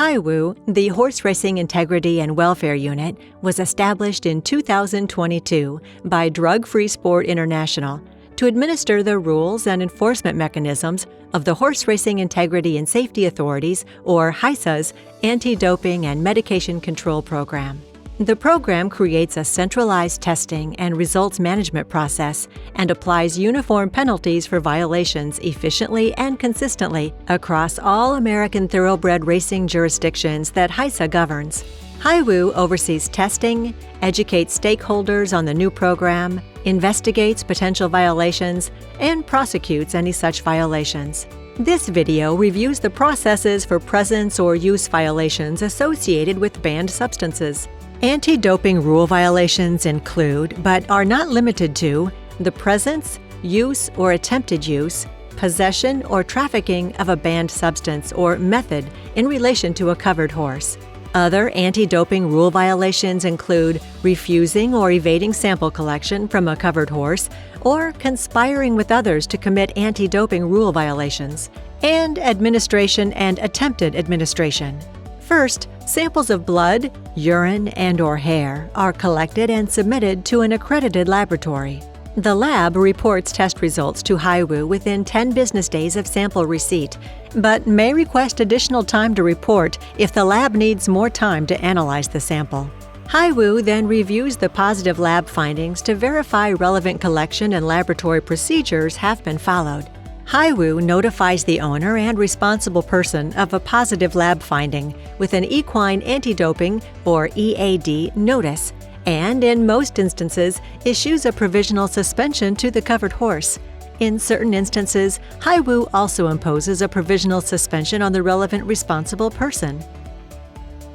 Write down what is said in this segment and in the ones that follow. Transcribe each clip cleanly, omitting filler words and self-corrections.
HIWU, the Horseracing Integrity and Welfare Unit, was established in 2022 by Drug Free Sport International to administer the rules and enforcement mechanisms of the Horse Racing Integrity and Safety Authority's, or HISA's, Anti-Doping and Medication Control Program. The program creates a centralized testing and results management process and applies uniform penalties for violations efficiently and consistently across all American thoroughbred racing jurisdictions that HISA governs. HIWU oversees testing, educates stakeholders on the new program, investigates potential violations, and prosecutes any such violations. This video reviews the processes for presence or use violations associated with banned substances. Anti-doping rule violations include, but are not limited to, the presence, use, or attempted use, possession, or trafficking of a banned substance or method in relation to a covered horse. Other anti-doping rule violations include refusing or evading sample collection from a covered horse or conspiring with others to commit anti-doping rule violations, and administration and attempted administration. First, samples of blood, urine, and/or hair are collected and submitted to an accredited laboratory. The lab reports test results to HIWU within 10 business days of sample receipt, but may request additional time to report if the lab needs more time to analyze the sample. HIWU then reviews the positive lab findings to verify relevant collection and laboratory procedures have been followed. HIWU notifies the owner and responsible person of a positive lab finding with an equine anti-doping, or EAD, notice, and in most instances issues a provisional suspension to the covered horse. In certain instances, HIWU also imposes a provisional suspension on the relevant responsible person.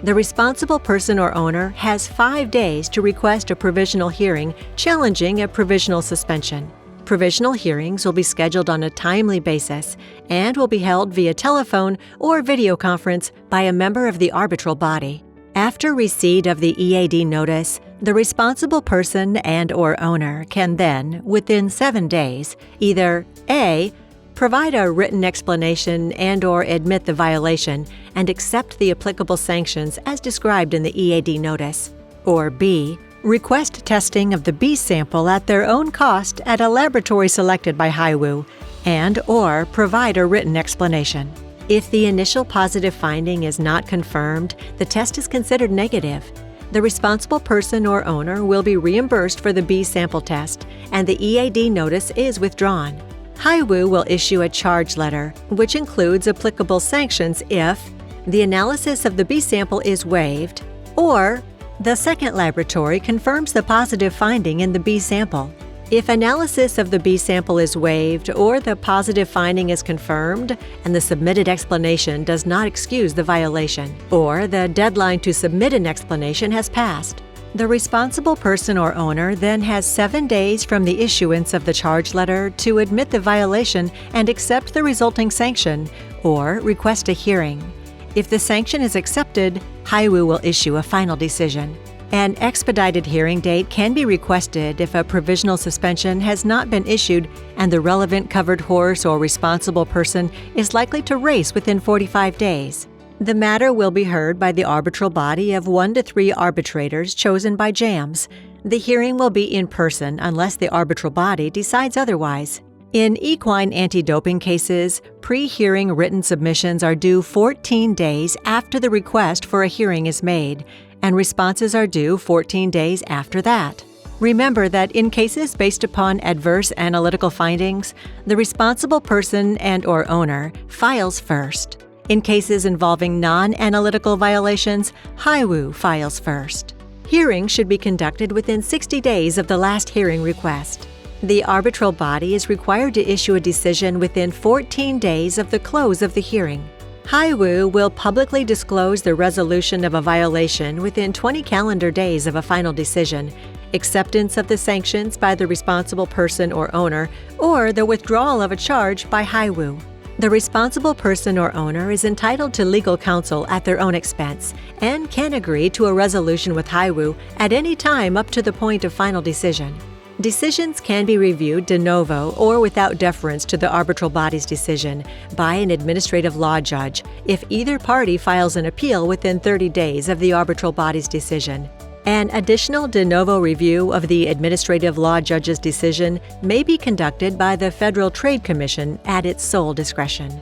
The responsible person or owner has 5 days to request a provisional hearing challenging a provisional suspension. Provisional hearings will be scheduled on a timely basis and will be held via telephone or video conference by a member of the arbitral body. After receipt of the EAD notice, the responsible person and/or owner can then, within 7 days, either A. provide a written explanation and/or admit the violation and accept the applicable sanctions as described in the EAD notice, or B. request testing of the B sample at their own cost at a laboratory selected by HIWU and/or provide a written explanation. If the initial positive finding is not confirmed, the test is considered negative. The responsible person or owner will be reimbursed for the B sample test, and the EAD notice is withdrawn. HIWU will issue a charge letter, which includes applicable sanctions if the analysis of the B sample is waived, or the second laboratory confirms the positive finding in the B sample. If analysis of the B sample is waived or the positive finding is confirmed and the submitted explanation does not excuse the violation, or the deadline to submit an explanation has passed, the responsible person or owner then has 7 days from the issuance of the charge letter to admit the violation and accept the resulting sanction, or request a hearing. If the sanction is accepted, HIWU will issue a final decision. An expedited hearing date can be requested if a provisional suspension has not been issued and the relevant covered horse or responsible person is likely to race within 45 days. The matter will be heard by the arbitral body of 1 to 3 arbitrators chosen by JAMS. The hearing will be in person unless the arbitral body decides otherwise. In equine anti-doping cases, pre-hearing written submissions are due 14 days after the request for a hearing is made, and responses are due 14 days after that. Remember that in cases based upon adverse analytical findings, the responsible person and/or owner files first. In cases involving non-analytical violations, HIWU files first. Hearings should be conducted within 60 days of the last hearing request. The arbitral body is required to issue a decision within 14 days of the close of the hearing. HIWU will publicly disclose the resolution of a violation within 20 calendar days of a final decision, acceptance of the sanctions by the responsible person or owner, or the withdrawal of a charge by HIWU. The responsible person or owner is entitled to legal counsel at their own expense and can agree to a resolution with HIWU at any time up to the point of final decision. Decisions can be reviewed de novo or without deference to the arbitral body's decision by an administrative law judge if either party files an appeal within 30 days of the arbitral body's decision. An additional de novo review of the administrative law judge's decision may be conducted by the Federal Trade Commission at its sole discretion.